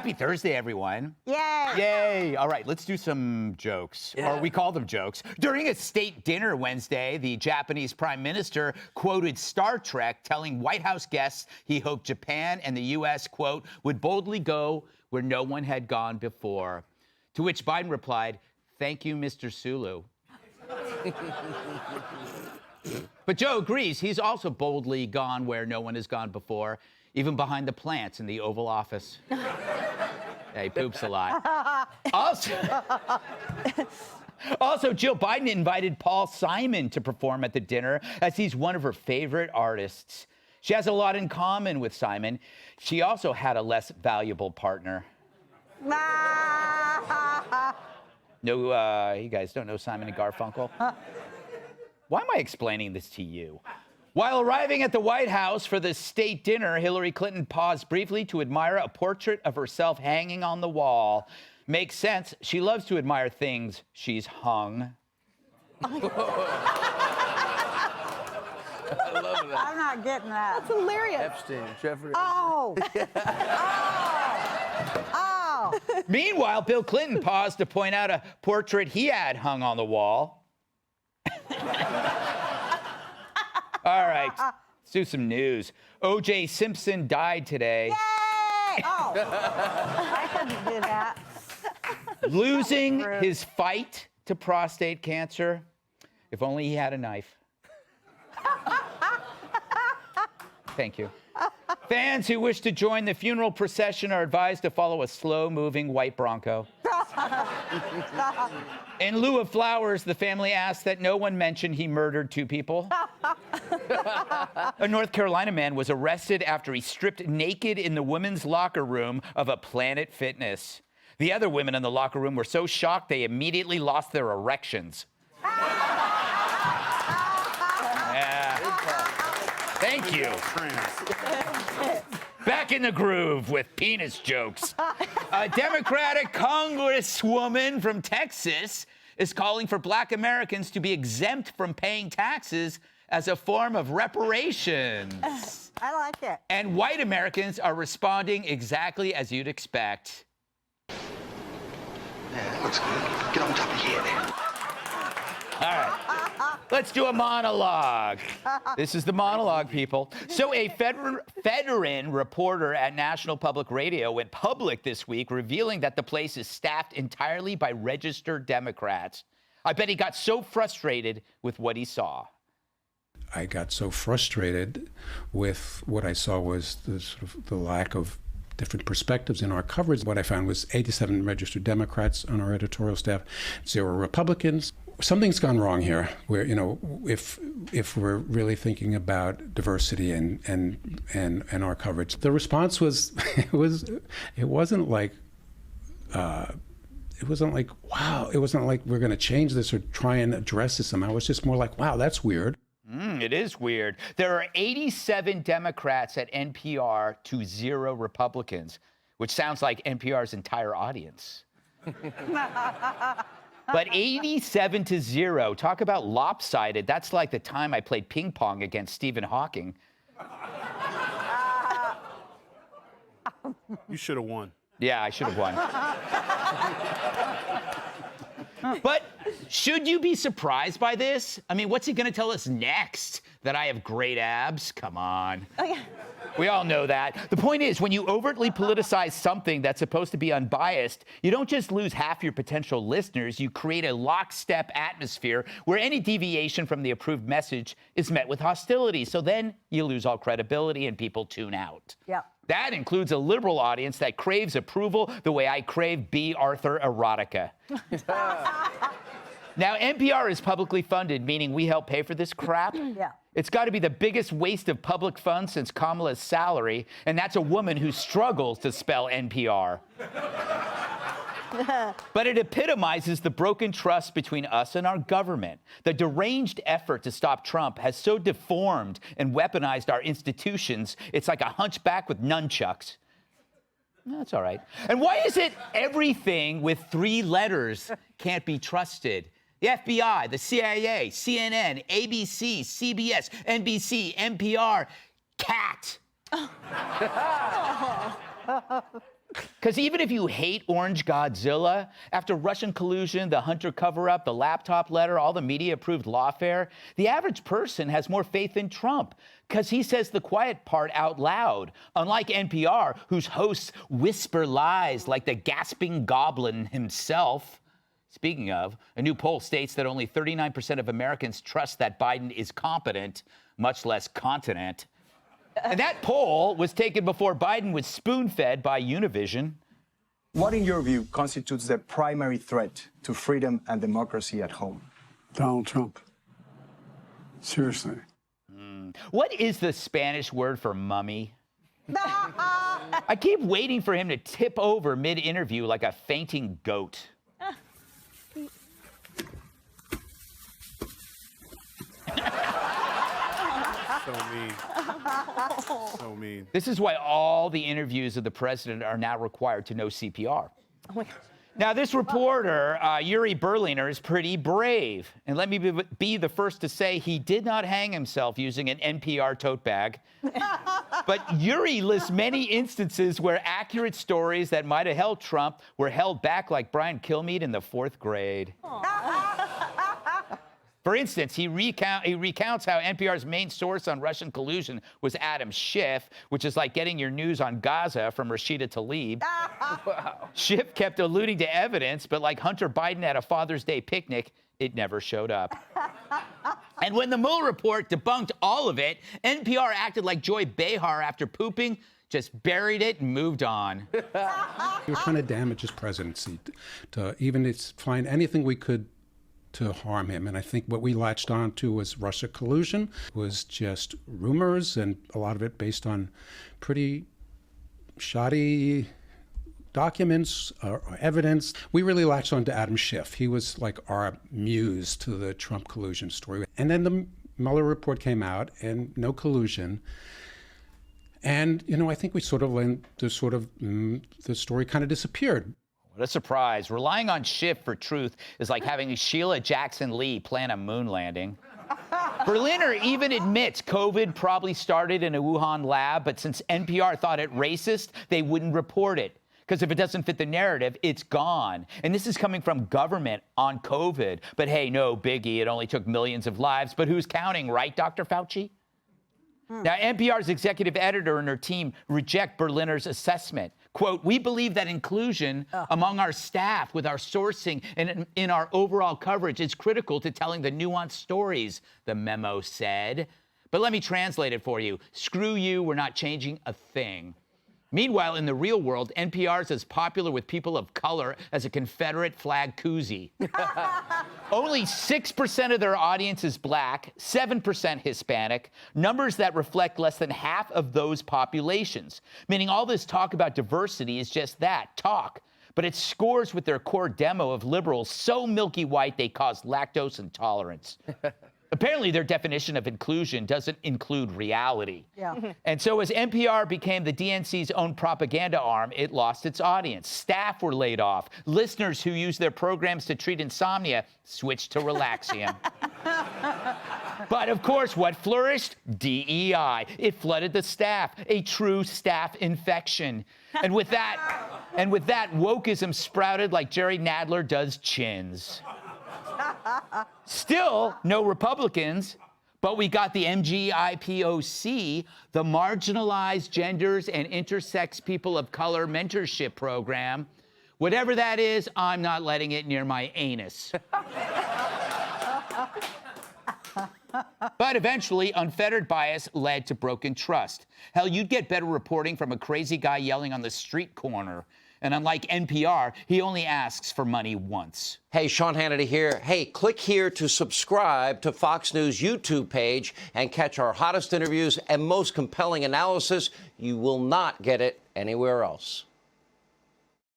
Happy Thursday, everyone. Yay! Yay! All right, let's do some jokes, or we call them jokes. During a state dinner Wednesday, the Japanese Prime Minister quoted Star Trek, telling White House guests he hoped Japan and the U.S., quote, would boldly go where no one had gone before. To which Biden replied, "Thank you, Mr. Sulu." But Joe agrees. He's also boldly gone where no one has gone before, even behind the plants in the Oval Office. Yeah, he poops a lot. Also, Jill Biden invited Paul Simon to perform at the dinner, as he's one of her favorite artists. She has a lot in common with Simon. She also had a less valuable partner. No, you guys don't know Simon and Garfunkel? Why am I explaining this to you? While arriving at the White House for the state dinner, Hillary Clinton paused briefly to admire a portrait of herself hanging on the wall. Makes sense. She loves to admire things she's hung. I love that. I'm not getting that. That's hilarious. Epstein, Jeffrey. Oh! Oh! Meanwhile, Bill Clinton paused to point out a portrait he had hung on the wall. All right, let's do some news. OJ Simpson died today. Yay! Oh! I couldn't do that. Losing his fight to prostate cancer. If only he had a knife. Thank you. Fans who wish to join the funeral procession are advised to follow a slow-moving white Bronco. In lieu of flowers, the family asked that no one mention he murdered 2 people. A North Carolina man was arrested after he stripped naked in the women's locker room of a Planet Fitness. The other women in the locker room were so shocked they immediately lost their erections. Yeah. Thank you. Back in the groove with penis jokes. A Democratic congresswoman from Texas is calling for Black Americans to be exempt from paying taxes as a form of reparations. I like it. And white Americans are responding exactly as you'd expect. Yeah, that looks good. Get on top of your head. All right. Let's do a monologue. This is the monologue, people. So a veteran reporter at National Public Radio went public this week, revealing that the place is staffed entirely by registered Democrats. I bet he got so frustrated with what he saw. I got so frustrated with what I saw was the sort of the lack of different perspectives in our coverage. What I found was 87 registered Democrats on our editorial staff, 0 Republicans. Something's gone wrong here. Where, you know, if we're really thinking about diversity and our coverage, the response was it wasn't like wow. It wasn't like we're going to change this or try and address this somehow. It was just more like, wow, that's weird. It is weird. There are 87 Democrats at NPR to 0 Republicans, which sounds like NPR's entire audience. But 87 to 0, talk about lopsided. That's like the time I played ping pong against Stephen Hawking. You should have won. Yeah, I should have won. But should you be surprised by this? I mean, what's he going to tell us next? That I have great abs? Come on. Oh, yeah. We all know that. The point is, when you overtly politicize something that's supposed to be unbiased, you don't just lose half your potential listeners, you create a lockstep atmosphere where any deviation from the approved message is met with hostility. So then you lose all credibility and people tune out. Yeah. That includes a liberal audience that craves approval the way I crave B. Arthur erotica. Now, NPR is publicly funded, meaning we help pay for this crap. Yeah. It's got to be the biggest waste of public funds since Kamala's salary, and that's a woman who struggles to spell NPR. But it epitomizes the broken trust between us and our government. The deranged effort to stop Trump has so deformed and weaponized our institutions, it's like a hunchback with nunchucks. That's all right. And why is it everything with 3 letters can't be trusted? The FBI, the CIA, CNN, ABC, CBS, NBC, NPR, CAT. Because even if you hate Orange Godzilla, after Russian collusion, the Hunter cover-up, the laptop letter, all the media-approved lawfare, the average person has more faith in Trump because he says the quiet part out loud, unlike NPR, whose hosts whisper lies like the gasping goblin himself. Speaking of, a new poll states that only 39% of Americans trust that Biden is competent, much less continent. And that poll was taken before Biden was spoon-fed by Univision. What, in your view, constitutes the primary threat to freedom and democracy at home? Donald Trump. Seriously. What is the Spanish word for mummy? I keep waiting for him to tip over mid-interview like a fainting goat. So mean. So mean. This is why all the interviews of the president are now required to know CPR. Oh my God. Now, this reporter, Yuri Berliner, is pretty brave. And let me be the first to say he did not hang himself using an NPR tote bag. But Yuri lists many instances where accurate stories that might have held Trump were held back, like Brian Kilmeade in the 4th grade. For instance, he recounts how NPR's main source on Russian collusion was Adam Schiff, which is like getting your news on Gaza from Rashida Tlaib. Wow. Schiff kept alluding to evidence, but like Hunter Biden at a Father's Day picnic, it never showed up. And when the Mueller report debunked all of it, NPR acted like Joy Behar after pooping, just buried it and moved on. We were trying to damage his presidency, to even find anything we could to harm him. And I think what we latched on to was Russia collusion, was just rumors, and a lot of it based on pretty shoddy documents or evidence. We really latched on to Adam Schiff. He was like our muse to the Trump collusion story. And then the Mueller report came out, and no collusion. And, you know, I think we sort of the story kind of disappeared. What a surprise. Relying on Schiff for truth is like having Sheila Jackson Lee plan a moon landing. Berliner even admits COVID probably started in a Wuhan lab, but since NPR thought it racist, they wouldn't report it. Because if it doesn't fit the narrative, it's gone. And this is coming from government on COVID. But hey, no biggie, it only took millions of lives. But who's counting, right, Dr. Fauci? Now, NPR's executive editor and her team reject Berliner's assessment. Quote, "We believe that inclusion among our staff with our sourcing and in our overall coverage is critical to telling the nuanced stories," the memo said. But let me translate it for you. Screw you, we're not changing a thing. Meanwhile, in the real world, NPR is as popular with people of color as a Confederate flag koozie. Only 6% of their audience is black, 7% Hispanic, numbers that reflect less than half of those populations. Meaning all this talk about diversity is just that, talk. But it scores with their core demo of liberals so milky white they cause lactose intolerance. Apparently, their definition of inclusion doesn't include reality. Yeah. And so as NPR became the DNC's own propaganda arm, it lost its audience. Staff were laid off. Listeners who used their programs to treat insomnia switched to Relaxium. But of course, what flourished? DEI. It flooded the staff, a true staff infection. And with that, wokeism sprouted like Jerry Nadler does chins. Still, no Republicans, but we got the MGIPOC, the Marginalized Genders and Intersex People of Color Mentorship Program. Whatever that is, I'm not letting it near my anus. But eventually, unfettered bias led to broken trust. Hell, you'd get better reporting from a crazy guy yelling on the street corner. And unlike NPR, he only asks for money once. Hey, Sean Hannity here. Hey, click here to subscribe to Fox News YouTube page and catch our hottest interviews and most compelling analysis. You will not get it anywhere else.